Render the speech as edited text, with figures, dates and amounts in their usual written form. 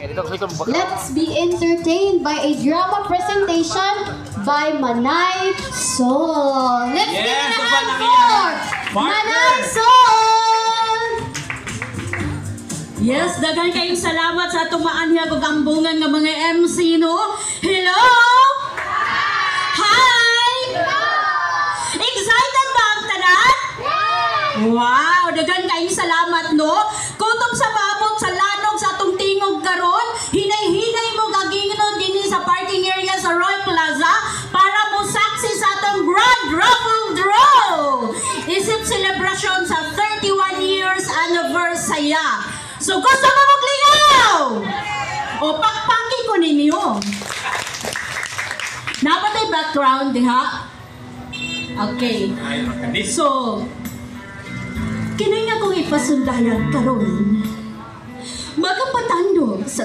Let's be entertained by a drama presentation by Manay Sol. Let's give it a hand for Manay Sol! Yes, dagan kayong salamat sa tumaanya ko gambungan ng mga MC, no? Hello! Hi! Excited ba ang tanan? Wow, dagan kayong salamat, no? Kutob sa mabot sa lanog sa atong tingog karon, hinay-hinay mo gagingon dinhi sa parking area sa Roy Plaza para mo saksi sa atong Grand Raffle Draw. Isip celebration sa 31 years anniversary. So gusto mo magligaw? O pakpaki ko ninyo. Napatay background diha? Okay. So, kinaya kong ipasundayan karon. Magapatando sa